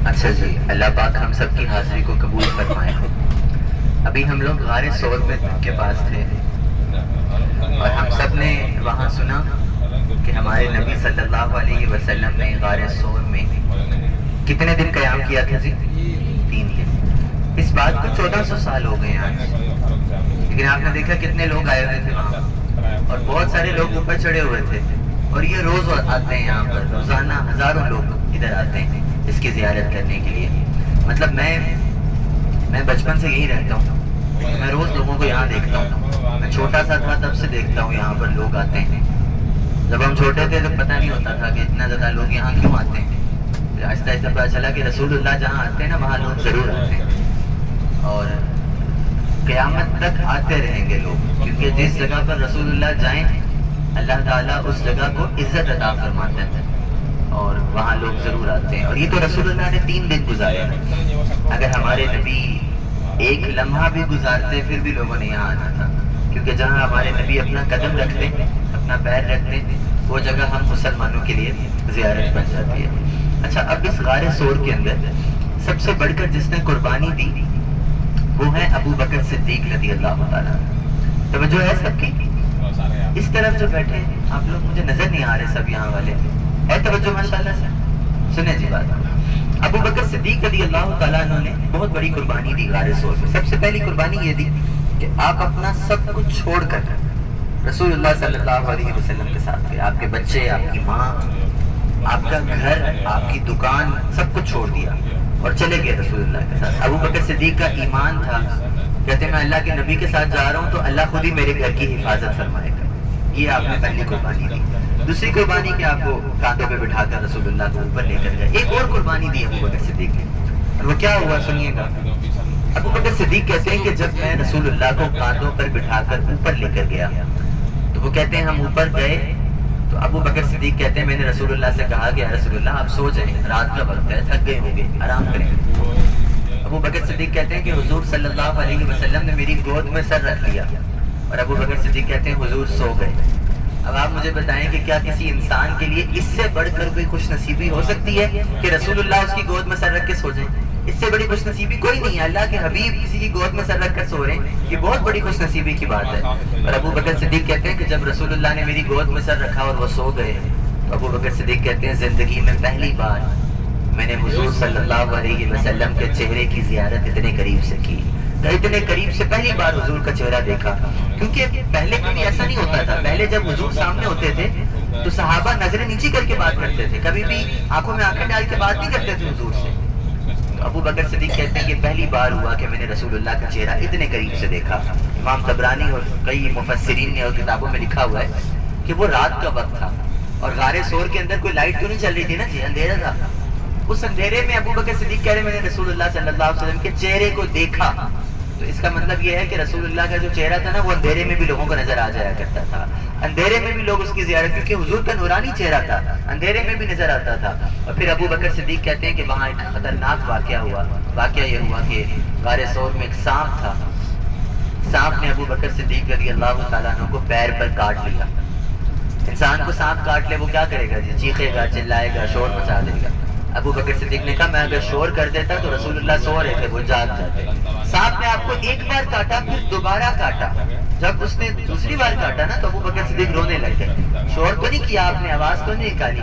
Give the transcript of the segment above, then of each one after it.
اچھا جی، اللہ پاک ہم سب کی حاضری کو قبول فرمائے۔ ابھی ہم لوگ غار ثور میں کے پاس تھے اور ہم سب نے وہاں سنا کہ ہمارے نبی صلی اللہ علیہ وسلم نے غار ثور میں کتنے دن قیام کیا تھا جی؟ 3 دن۔ اس بات کو 1400 سال ہو گئے ہیں آج، لیکن آپ نے دیکھا کتنے لوگ آئے ہوئے تھے وہاں، اور بہت سارے لوگ اوپر چڑھے ہوئے تھے، اور یہ روز آتے ہیں یہاں پر، روزانہ ہزاروں لوگ ادھر آتے ہیں اس کی زیارت کرنے کے لیے۔ مطلب میں بچپن سے یہی رہتا ہوں، میں روز لوگوں کو یہاں دیکھتا ہوں۔ میں چھوٹا سا تھا تب سے دیکھتا ہوں یہاں پر لوگ آتے ہیں۔ جب ہم چھوٹے تھے تو پتہ نہیں ہوتا تھا کہ اتنا زیادہ لوگ یہاں کیوں آتے ہیں۔ آہستہ آہستہ پتہ چلا کہ رسول اللہ جہاں آتے ہیں نا وہاں لوگ ضرور آتے ہیں، اور قیامت تک آتے رہیں گے لوگ، کیونکہ جس جگہ پر رسول اللہ جائیں اللہ تعالیٰ اس جگہ کو عزت عطا فرماتے ہیں، اور وہاں لوگ ضرور آتے ہیں۔ اور یہ تو رسول اللہ نے 3 دن گزارے ہیں، اگر ہمارے نبی ایک لمحہ بھی گزارتے پھر بھی لوگوں نے یہاں آنا تھا، کیونکہ جہاں ہمارے نبی اپنا قدم رکھتے اپنا پیر رکھتے وہ جگہ ہم مسلمانوں کے لیے زیارت بن جاتی ہے۔ اچھا، اب اس غار ثور کے اندر سب سے بڑھ کر جس نے قربانی دی وہ ہے ابو بکر صدیق رضی اللہ تعالیٰ۔ توجہ ہے سب کی؟ اس طرف جو بیٹھے ہیں آپ لوگ، مجھے نظر نہیں آ رہے سب یہاں والے، ہے توجہ ماشاءاللہ سے؟ سنیں جی بات، ابو بکر صدیق رضی اللہ تعالیٰ عنہ نے بہت بڑی قربانی دی غار ثور میں۔ سب سے پہلی قربانی یہ دی کہ آپ اپنا سب کچھ چھوڑ کر رسول اللہ صلی اللہ علیہ وسلم کے ساتھ گئے۔ آپ کے بچے، آپ کی ماں، آپ کا گھر، آپ کی دکان، سب کچھ چھوڑ دیا اور چلے گئے رسول اللہ کے ساتھ۔ ابو بکر صدیق کا ایمان تھا، کہتے میں اللہ کے نبی کے ساتھ جا رہا ہوں تو اللہ خود ہی میرے گھر کی حفاظت فرمائے گا۔ یہ آپ نے پہلی قربانی دی۔ دوسری قربانی کہ آپ کو کاندھوں پہ بٹھا کر رسول اللہ کو اوپر لے کر گئے۔ ایک اور قربانی دی ابو بکر صدیق نے، اور وہ کیا ہوا سنیے گا۔ ابو بکر صدیق کہتے ہیں کہ جب میں رسول اللہ کو کاندھوں پر بٹھا کر اوپر لے کر گیا تو وہ کہتے ہیں ہم اوپر گئے تو ابو بکر صدیق کہتے ہیں میں نے رسول اللہ سے کہا کہ رسول اللہ آپ سو جائیں، رات کا وقت ہے، تھک گئے ہوں گے، آرام کریں۔ ابو بکر صدیق کہتے ہیں کہ حضور صلی اللہ علیہ وسلم نے میری گود میں سر رکھ لیا، اور ابو بکر صدیق کہتے ہیں حضور سو گئے۔ اب آپ مجھے بتائیں کہ کیا کسی انسان کے لیے اس سے بڑھ کر کوئی خوش نصیبی ہو سکتی ہے کہ رسول اللہ اس کی گود میں سر رکھ کے سو جائیں؟ اس سے بڑی خوش نصیبی کوئی نہیں ہے۔ اللہ کے حبیب کسی کی گود میں سر رکھ کر سو رہے ہیں، یہ بہت بڑی خوش نصیبی کی بات ہے۔ اور ابو بکر صدیق کہتے ہیں کہ جب رسول اللہ نے میری گود میں سر رکھا اور وہ سو گئے تو ابو بکر صدیق کہتے ہیں زندگی میں پہلی بار میں نے حضور صلی اللہ علیہ وسلم کے چہرے کی زیارت اتنے قریب سے کی، اتنے قریب سے پہلی بار حضور کا چہرہ دیکھا۔ کیونکہ پہلے کبھی ایسا نہیں ہوتا تھا، پہلے جب حضور سامنے ہوتے تھے تو صحابہ نظریں نیچی کر کے بات کرتے تھے، کبھی بھی آنکھوں میں آنکھیں ڈال کے بات نہیں کرتے تھے حضور سے۔ تو ابو بکر صدیق کہتے ہیں کہ پہلی بار ہوا کہ میں نے رسول اللہ کا چہرہ اتنے قریب سے دیکھا۔ امام طبرانی اور کئی مفسرین نے اور کتابوں میں لکھا ہوا ہے کہ وہ رات کا وقت تھا، اور غار ثور کے اندر کوئی لائٹ تو نہیں چل رہی تھی نا جی، اندھیرا تھا۔ اس اندھیرے میں ابو بکر صدیق کہہ رہے میں نے رسول اللہ صلی اللہ علیہ وسلم کے چہرے کو دیکھا۔ تو اس کا مطلب یہ ہے کہ رسول اللہ کا جو چہرہ تھا نا وہ اندھیرے میں بھی لوگوں کو نظر آ جایا کرتا تھا، اندھیرے میں بھی لوگ اس کی زیارت، کیونکہ حضور کا نورانی چہرہ تھا، اندھیرے میں بھی نظر آتا تھا۔ اور پھر ابو بکر صدیق کہتے ہیں کہ وہاں ایک خطرناک واقعہ ہوا۔ واقعہ یہ ہوا کہ غار ثور میں ایک سانپ تھا، سانپ نے ابو بکر صدیق رضی اللہ تعالیٰ عنہ کو پیر پر کاٹ لیا۔ انسان کو سانپ کاٹ لے وہ کیا کرے گا جی؟ چیخے گا، چلائے گا، شور مچا دے گا۔ ابو بکر صدیق نے کہا میں اگر شور کر دیتا تو رسول اللہ سو رہے تھے، وہ جاگ جاتے۔ سانپ نے آپ کو ایک بار کاٹا، پھر دوبارہ کاٹا۔ جب اس نے دوسری بار کاٹا نا تو ابو بکر صدیق رونے لگ گئے۔ شور تو نہیں کیا آپ نے، آواز تو نہیں نکالی،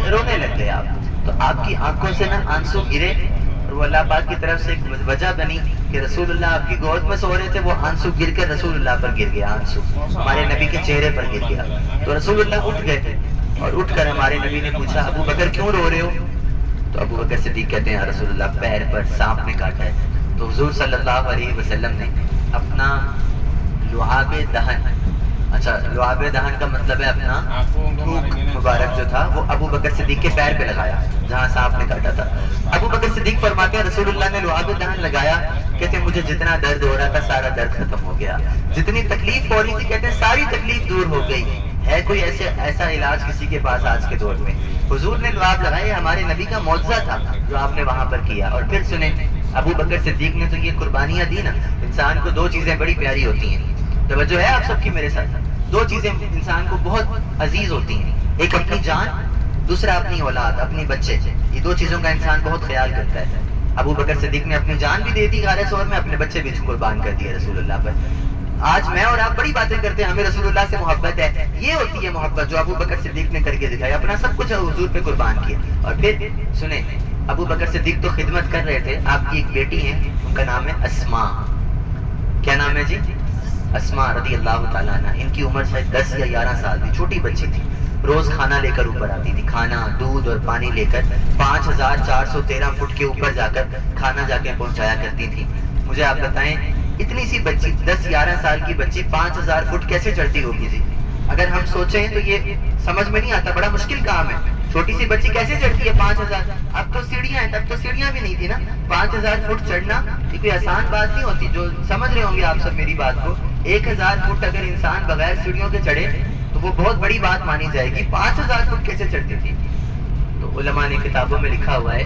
رونے لگ گئے آپ۔ تو آپ کی آنکھوں سے نا آنسو گرے، اور وہ اللہ پاک کی طرف سے ایک وجہ بنی کہ رسول اللہ آپ کی گود میں سو رہے تھے، وہ آنسو گر کر رسول اللہ پر گر گیا، آنسو ہمارے نبی کے چہرے پر گر گیا۔ تو رسول اللہ اٹھ گئے، اور اٹھ کر ہمارے نبی نے پوچھا ابو بکر کیوں رو رہے ہو؟ تو ابو بکر صدیق کہتے ہیں رسول اللہ پیر پر سانپ نے کاٹا ہے۔ تو حضور صلی اللہ علیہ وسلم نے اپنا لعاب دہن، اچھا لعاب دہن کا مطلب ہے اپنا تھوک مبارک جو تھا، وہ ابو بکر صدیق کے پیر پہ لگایا جہاں سانپ نے کاٹا تھا۔ ابو بکر صدیق فرماتے ہیں رسول اللہ نے لعاب دہن لگایا، کہتے ہیں مجھے جتنا درد ہو رہا تھا سارا درد ختم ہو گیا، جتنی تکلیف ہو رہی تھی کہتے ہیں ساری تکلیف دور ہو گئی۔ ہے کوئی ایسا علاج کسی کے پاس آج کے دور میں؟ حضور نے لعاب لگائے، ہمارے نبی کا معجزہ تھا جو آپ نے وہاں پر کیا۔ اور پھر سنیں ابو بکر صدیق نے تو یہ قربانیاں دی نا، انسان کو 2 چیزیں بڑی پیاری ہوتی ہیں، توجہ ہے آپ سب کی میرے ساتھ؟ 2 چیزیں انسان کو بہت عزیز ہوتی ہیں، ایک اپنی جان دوسرا اپنی اولاد، اپنی بچے، یہ دو چیزوں کا انسان بہت خیال کرتا ہے۔ ابو بکر صدیق نے اپنی جان بھی دے دی غار ثور میں، اپنے بچے بھی قربان کر دیے رسول اللہ پر۔ آج میں اور آپ بڑی باتیں کرتے ہیں، ہمیں رسول اللہ سے محبت ہے، یہ ہوتی ہے محبت جو ابو بکر صدیق نے کر کے دکھائی، اپنا سب کچھ حضور پہ قربان کیا۔ اور پھر سنیں، ابو بکر صدیق تو خدمت کر رہے تھے، آپ کی ایک بیٹی ہیں، ان کا نام ہے اسماء۔ کیا نام ہے جی؟ اسماء رضی اللہ تعالیٰ عنہ۔ ان کی عمر شاید 10 یا 11 سال تھی، چھوٹی بچی تھی۔ روز کھانا لے کر اوپر آتی تھی، کھانا، دودھ اور پانی لے کر 5413 فٹ کے اوپر جا کر کھانا جا کے پہنچایا کرتی تھی۔ مجھے آپ بتائیں، اتنی سی بچی، 10-11 سال کی بچی 5000 فٹ کیسے چڑھتی ہوگی جی؟ اگر ہم سوچیں تو یہ سمجھ میں نہیں آتا، بڑا مشکل کام ہے۔ چھوٹی سی بچی کیسے چڑھتی ہے 5000؟ اب تو سیڑھیاں ہیں، تب تو سیڑھیاں بھی نہیں تھی نا۔ 5000 فٹ چڑھنا یہ کوئی آسان بات نہیں ہوتی، جو سمجھ رہے ہوں گے آپ سب میری بات کو۔ 1000 فٹ اگر انسان بغیر سیڑھیوں کے چڑھے تو وہ بہت بڑی بات مانی جائے گی، 5000 فٹ کیسے چڑھتی تھی؟ تو علماء نے کتابوں میں لکھا ہوا ہے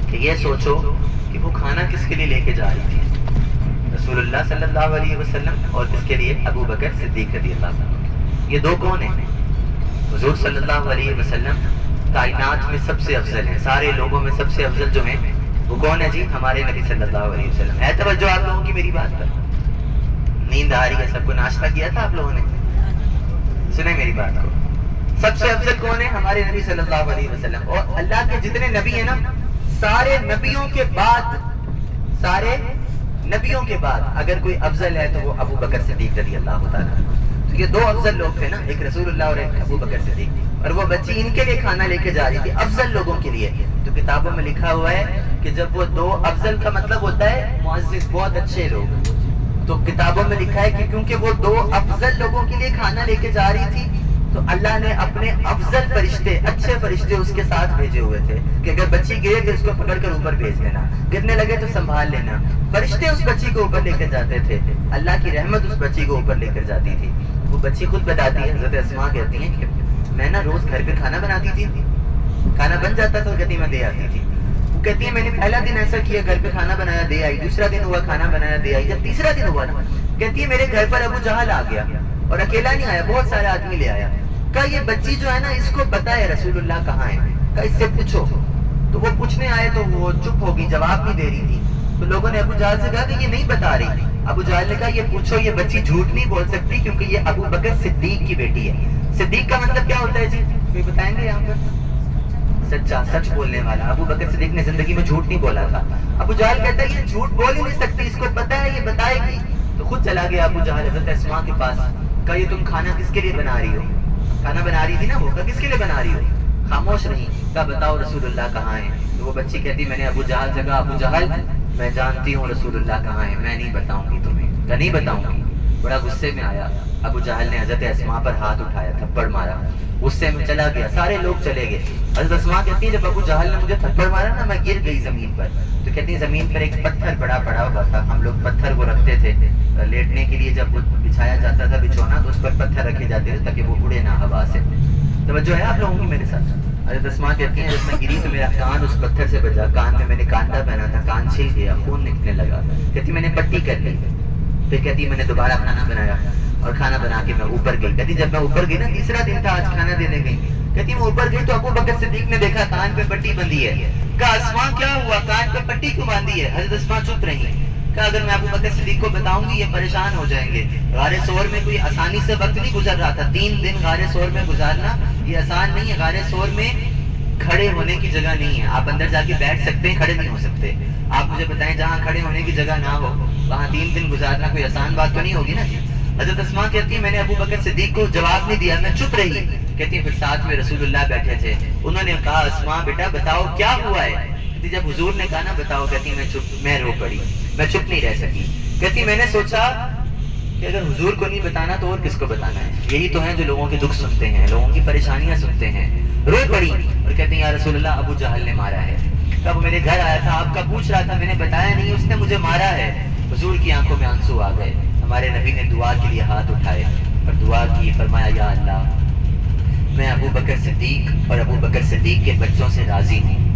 کہ یہ سوچو کہ وہ کھانا کس کے لیے لے کے جا رہی تھی؟ رسول اللہ صلی اللہ علیہ وسلم، اور اس کے لیے ابو بکر صدیق رضی اللہ عنہ۔ یہ دو کون ہیں؟ حضور صلی اللہ علیہ وسلم کائنات میں سب سے افضل ہیں، سارے لوگوں میں سب سے افضل جو ہیں وہ کون ہے جی؟ ہمارے نبی صلی اللہ علیہ وسلم۔ ہے توجہ آپ لوگوں کی میری بات پر؟ نیند آ رہی ہے سب کو؟ ناشتہ کیا تھا آپ لوگوں نے؟ سنیں میری بات کو، سب سے افضل کون ہے؟ ہمارے نبی صلی اللہ علیہ وسلم۔ اور اللہ کے جتنے نبی ہیں نا، سارے نبیوں کے بعد اگر کوئی افضل ہے تو وہ ابو بکر صدیق رضی اللہ تعالیٰ۔ تو یہ دو افضل لوگ تھے نا، ایک رسول اللہ اور ایک ابو بکر صدیق، اور وہ بچی ان کے لیے کھانا لے کے جا رہی تھی، افضل لوگوں کے لیے۔ تو کتابوں میں لکھا ہوا ہے کہ جب وہ دو افضل کا مطلب ہوتا ہے معزز، بہت اچھے لوگ، تو کتابوں میں لکھا ہے کہ کیونکہ وہ دو افضل لوگوں کے لیے کھانا لے کے جا رہی تھی تو اللہ نے اپنے افضل فرشتے، اچھے فرشتے اس کے ساتھ بھیجے ہوئے تھے کہ اگر بچی گرے تو اس کو پکڑ کر اوپر بھیج دینا، گرنے لگے تو سنبھال لینا۔ فرشتے اس بچی کو اوپر لے کر جاتے تھے، اللہ کی رحمت اس بچی کو اوپر لے کر جاتی تھی۔ وہ بچی خود بتاتی ہے، حضرت اسماء کہتی ہیں کہ میں نا روز گھر پہ کھانا بناتی تھی، کھانا بن جاتا تھا، کہتی میں دے آتی تھی۔ وہ کہتی ہے میں نے پہلا دن ایسا کیا، گھر پہ کھانا بنایا دے آئی، دوسرا دن ہوا کھانا بنایا دے آئی، جب تیسرا دن ہوا نا، کہتی ہے میرے گھر پر ابو جہل آ گیا، اور اکیلا نہیں آیا، بہت سارے آدمی لے آیا۔ کہا یہ بچی جو ہے نا اس کو پتا ہے رسول اللہ کہاں ہے، کہا اس سے پوچھو۔ تو وہ پوچھنے آئے تو وہ چپ ہو گئی، جواب نہیں دے رہی تھی۔ تو لوگوں نے ابو جہل سے کہا کہ یہ نہیں بتا رہی۔ ابو جہل نے کہا یہ پوچھو، یہ بچی جھوٹ نہیں بول سکتی کیونکہ یہ ابو بکر صدیق کی بیٹی ہے۔ صدیق کا مطلب کیا ہوتا ہے جی؟ کوئی بتائیں گے یہاں پر؟ سچا، سچ بولنے والا۔ ابو بکر صدیق نے زندگی میں جھوٹ نہیں بولا تھا۔ ابو جہل کہتا ہے یہ جھوٹ بول ہی نہیں سکتی، اس کو پتا ہے، یہ بتائے گی۔ تو خود چلا گیا ابو جہل حضرت اسماء کے پاس، کہا یہ تم کھانا کس کے لیے بنا رہی ہو؟ کھانا بنا رہی تھی نا وہ، کہا کس کے لیے بنا رہی ہو؟ خاموش رہی۔ کہا بتاؤ رسول اللہ کہاں ہیں؟ تو وہ بچی کہتی میں نے ابو جہل سے کہا ابو جہل میں جانتی ہوں رسول اللہ کہاں ہے، میں نہیں بتاؤں گی تمہیں۔ کہا نہیں بتاؤں گی۔ بڑا غصے میں آیا ابو جہل نے حضرت اسماء پر ہاتھ اٹھایا، تھپڑ مارا، غصے میں چلا گیا، سارے لوگ چلے گئے۔ حضرت اسماء کہتی ہے جب ابو جہل نے مجھے تھپڑ مارا نا میں گر گئی زمین پر۔ تو کہتی ہیں زمین پر ایک پتھر بڑا پڑا ہوا تھا، ہم لوگ پتھر کو رکھتے تھے لیٹنے کے لیے، جب بچھایا جاتا تھا بچھونا تو اس پر پتھر رکھے جاتے تھے تاکہ وہ اڑے نہ ہوا سے۔ توجہ ہے آپ لوگوں کی میرے ساتھ؟ حضرت اسماء کہتی ہیں جب میں گری تو میرا کان اس پتھر سے بجا، کان میں نے کانٹا پہنا تھا، کان چھل گیا، خون نکلنے لگا۔ کہتی میں نے پٹی کر لی۔ پھر کہتی میں نے دوبارہ کھانا بنایا اور کھانا بنا کے میں اوپر گئی۔ کہتی جب میں اوپر گئی نا، تیسرا دن تھا آج کھانا دینے گئی، کہتی میں اوپر گئی تو ابو بکر صدیق نے دیکھا کان پہ پٹی بندھی ہے۔ کہا اسماء کیا ہوا، کان پہ پٹی کیوں باندھی ہے؟ حضرت اسماء چپ رہی۔ کہا اگر میں ابو بکر صدیق کو بتاؤں گی یہ پریشان ہو جائیں گے، غار ثور میں کوئی آسانی سے وقت نہیں گزر رہا تھا، 3 دن غار ثور میں گزارنا یہ آسان نہیں ہے۔ غار ثور میں کھڑے ہونے کی جگہ نہیں ہے، آپ اندر جا کے بیٹھ سکتے ہیں، کھڑے نہیں ہو سکتے۔ آپ مجھے بتائیں جہاں کھڑے ہونے کی جگہ نہ ہو وہاں 3 دن گزارنا کوئی آسان بات تو نہیں ہوگی نا جی۔ حضرت اسماء کہتی ہے میں نے ابو بکر صدیق کو جواب نہیں دیا، میں چپ رہی۔ کہتی ہے پھر ساتھ میں رسول اللہ بیٹھے تھے، انہوں نے کہا اسماء بیٹا بتاؤ کیا ہوا ہے؟ کہتی جب حضور نے کہا نا بتاؤ، کہتی میں رو پڑی، میں چپ نہیں رہ سکی۔ کہتی میں نے سوچا کہ اگر حضور کو نہیں بتانا تو اور کس کو بتانا ہے، یہی تو ہیں جو لوگوں کے دکھ سنتے ہیں، لوگوں کی پریشانیاں سنتے ہیں۔ رو پڑی اور کہتی ہیں یا رسول اللہ ابو جہل نے مارا ہے، کب میرے گھر آیا تھا آپ کا پوچھ رہا تھا، میں نے بتایا نہیں، اس نے مجھے مارا ہے۔ حضور کی آنکھوں میں آنسو آ گئے، ہمارے نبی نے دعا کے لیے ہاتھ اٹھائے اور دعا کی، فرمایا یا اللہ میں ابو بکر صدیق اور ابو بکر صدیق کے بچوں سے راضی ہوں،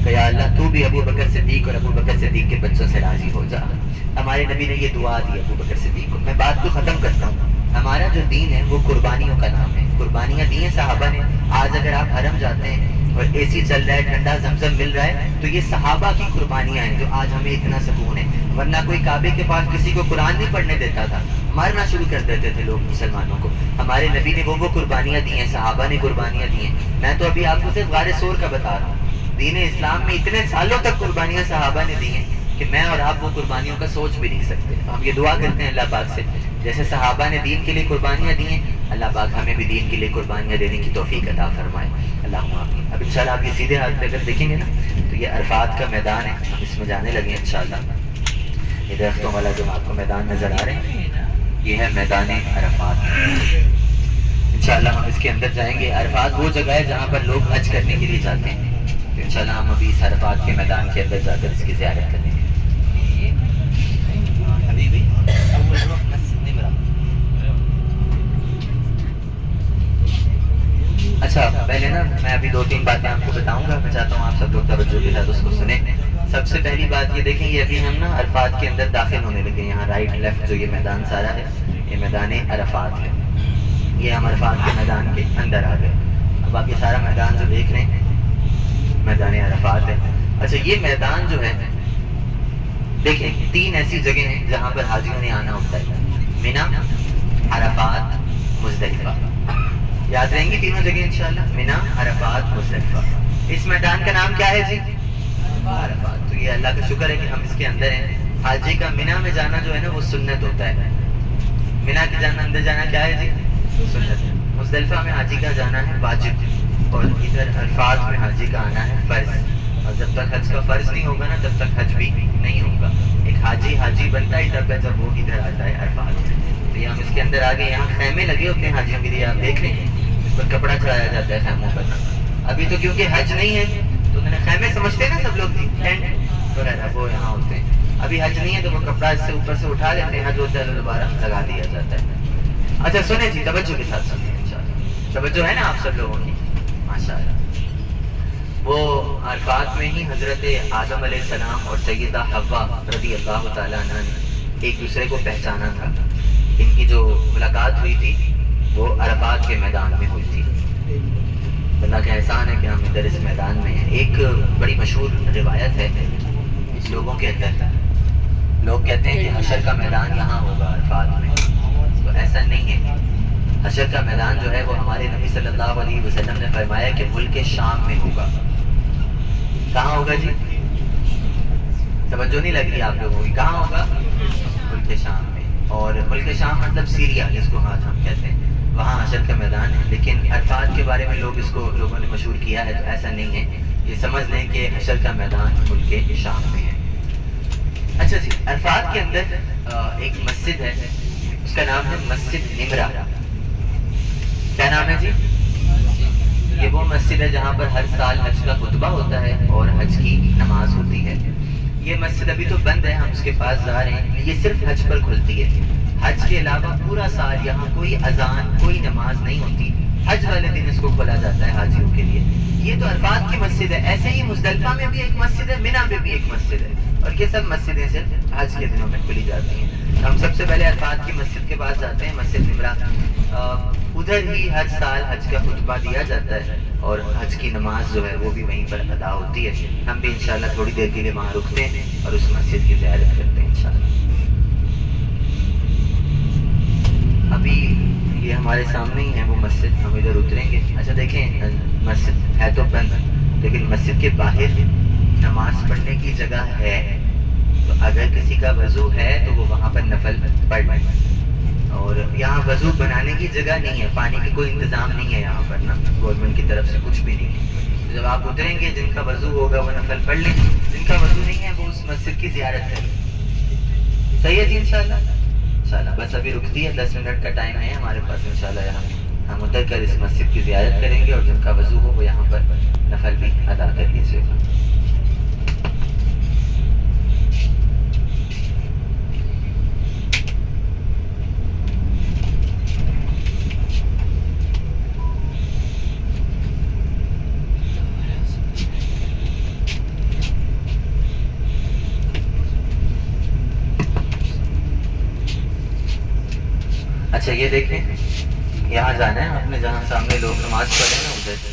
کہ یا اللہ تو بھی ابو بکر صدیق اور ابو بکر صدیق کے بچوں سے راضی ہو جا۔ ہمارے نبی نے یہ دعا دی ابو بکر صدیق کو۔ میں بات کو ختم کرتا ہوں، ہمارا جو دین ہے وہ قربانیوں کا نام ہے۔ قربانیاں دی ہیں صحابہ نے. آج اگر آپ حرم جاتے ہیں اور اے سی چل رہا ہے, ٹھنڈا زمزم مل رہا ہے, تو یہ صحابہ کی قربانیاں ہیں جو آج ہمیں اتنا سکون ہے. ورنہ کوئی کعبے کے پاس کسی کو قرآن نہیں پڑھنے دیتا تھا, مارنا شروع کر دیتے تھے لوگ مسلمانوں کو. ہمارے نبی نے وہ قربانیاں دی ہیں, صحابہ نے قربانیاں دی ہیں. میں تو ابھی آپ کو صرف غار ثور کا بتا رہا ہوں. دین اسلام میں اتنے سالوں تک قربانیاں صحابہ نے دی ہیں کہ میں اور آپ وہ قربانیوں کا سوچ بھی نہیں سکتے. ہم یہ دعا کرتے ہیں اللہ پاک سے, جیسے صحابہ نے دین کے لیے قربانیاں دی ہیں, اللہ پاک ہمیں بھی دین کے لیے قربانیاں دینے کی توفیق عطا فرمائے. اللہم آمین. اب انشاءاللہ آپ یہ سیدھے ہاتھ پہ اگر دیکھیں گے نا تو یہ عرفات کا میدان ہے, ہم اس میں جانے لگے ہیں انشاءاللہ. یہ درختوں والا جو آپ کو میدان نظر آ رہے ہیں, یہ ہے میدان عرفات. انشاءاللہ ہم اس کے اندر جائیں گے. عرفات وہ جگہ ہے جہاں پر لوگ حج کرنے کے لیے جاتے ہیں. تو انشاءاللہ ہم ابھی اس عرفات کے میدان کے اندر جا کر اس کی زیارت کریں گے. اچھا, پہلے نا میں ابھی 2-3 باتیں آپ کو بتاؤں گا. میں چاہتا ہوں آپ سب لوگ توجہ کے ساتھ اس کو سنیں. سب سے پہلی بات یہ دیکھیں, یہ ابھی ہم نا عرفات کے اندر داخل ہونے لگے. یہاں رائٹ لیفٹ جو یہ میدان سارا ہے, یہ میدان عرفات ہے. یہ ہم عرفات کے میدان کے اندر آ گئے. اب آپ یہ سارا میدان جو دیکھ رہے ہیں میدان عرفات ہے. اچھا, یہ میدان جو ہے دیکھیں 3 ایسی جگہیں ہیں جہاں پر حاجیوں نے آنا ہوتا ہے. مینا, عرفات, مزدلفہ. یاد رہیں گی تینوں جگہ انشاءاللہ, مینا, عرفات, مزدلفہ. اس میدان کا نام کیا ہے جی؟ عرفات. تو یہ اللہ کا شکر ہے کہ ہم اس کے اندر ہیں. حاجی کا مینا میں جانا جو ہے نا وہ سنت ہوتا ہے. مینا کے اندر جانا کیا ہے جی؟ سنت. مزدلفہ میں حاجی کا جانا ہے واجب, اور ادھر عرفات میں حاجی کا آنا ہے فرض. اور جب تک حج کا فرض نہیں ہوگا نا تب تک حج بھی نہیں ہوگا. ایک حاجی بنتا ہی تب ہے جب وہ ادھر آتا ہے عرفات. تو یہ ہم اس کے اندر آگے, یہاں خیمے لگے ہوتے ہیں حاجیوں کے لیے, آپ دیکھ رہے ہیں اس پر کپڑا چڑھایا جاتا ہے خیموں پر. ابھی تو کیونکہ حج نہیں ہے تو انہوں نے خیمے سمجھتے ہیں نا سب لوگ, ٹینٹ وغیرہ وہ یہاں ہوتے ہیں. ابھی حج نہیں ہے تو وہ کپڑا اس سے اوپر سے اٹھا لیتے ہیں, حج ہوتا ہے تو دوبارہ لگا دیا جاتا ہے. اچھا سنیں جی, توجہ کے ساتھ سنیں انشاءاللہ. توجہ ہے نا آپ سب لوگوں کی؟ ماشاءاللہ. وہ عرفات میں ہی حضرت آدم علیہ السلام اور سیدہ حوا رضی اللہ تعالیٰ عنہ نے ایک دوسرے کو پہچانا تھا. ان کی جو ملاقات ہوئی تھی وہ عرفات کے میدان میں ہوئی تھی. اللہ کا احسان ہے کہ ہم ادھر اس میدان میں ہیں. ایک بڑی مشہور روایت ہے لوگوں کے اندر, لوگ کہتے ہیں کہ حشر کا میدان یہاں ہوگا عرفات میں. تو ایسا نہیں ہے. حشر کا میدان جو ہے وہ ہمارے نبی صلی اللہ علیہ وسلم نے فرمایا کہ ملک شام میں ہوگا. کہاں ہوگا جی؟ توجہ نہیں لگ رہی آپ لوگوں کی؟ کہاں ہوگا؟ ملک شام میں. اور ملک شام مطلب سیریا جس کو ہم کہتے ہیں, وہاں حشر کا میدان ہے. لیکن عرفات کے بارے میں اس کو لوگوں نے مشہور کیا ہے, تو ایسا نہیں ہے. یہ سمجھ لیں کہ حشر کا میدان ملک شام میں ہے. اچھا جی, عرفات کے اندر ایک مسجد ہے, اس کا نام ہے مسجد نمرہ. کیا نام ہے جی؟ یہ وہ مسجد ہے جہاں پر ہر سال حج کا خطبہ ہوتا ہے اور حج کی نماز ہوتی ہے. یہ مسجد ابھی تو بند ہے, ہم اس کے پاس جا رہے ہیں. یہ صرف حج پر کھلتی ہے. حج کے علاوہ پورا سال یہاں کوئی اذان, کوئی نماز نہیں ہوتی. حج والے دن اس کو کھولا جاتا ہے حاجیوں کے لیے. یہ تو عرفات کی مسجد ہے. ایسے ہی مزدلفہ میں بھی ایک مسجد ہے, مینا میں بھی ایک مسجد ہے. اور یہ سب مسجدیں صرف حج کے دنوں میں کھلی جاتی ہیں. ہم سب سے پہلے عرفات کی مسجد کے پاس جاتے ہیں, مسجد نمرہ. ادھر ہی ہر سال حج کا خطبہ دیا جاتا ہے اور حج کی نماز جو ہے وہ بھی وہیں پر ادا ہوتی ہے. ہم بھی انشاءاللہ تھوڑی دیر کے لیے وہاں رکتے ہیں اور اس مسجد کی زیارت کرتے ہیں انشاءاللہ. ابھی یہ ہمارے سامنے ہی ہے وہ مسجد, ہم ادھر اتریں گے. اچھا دیکھیں, مسجد ہے تو بند, لیکن مسجد کے باہر نماز پڑھنے کی جگہ ہے. تو اگر کسی کا وضو ہے تو وہ وہاں پر نفل پڑھ لیں. اور یہاں وضو بنانے کی جگہ نہیں ہے, پانی کا کوئی انتظام نہیں ہے یہاں پر نا, گورنمنٹ کی طرف سے کچھ بھی نہیں ہے. جب آپ اتریں گے, جن کا وضو ہوگا وہ نفل پڑھ لیں, جن کا وضو نہیں ہے وہ اس مسجد کی زیارت کریں. صحیح ہے جی انشاءاللہ. انشاءاللہ بس ابھی رکتی ہے, 10 منٹ کا ٹائم ہے ہمارے پاس. انشاءاللہ یہاں ہم اتر کر اس مسجد کی زیارت کریں گے اور جن کا وضو ہو وہ یہاں پر نفل بھی ادا کر لیجیے گا. اچھا یہ دیکھیں, یہاں جانا ہے، آپ نے جہاں سامنے لوگ نماز پڑھے نا ادھر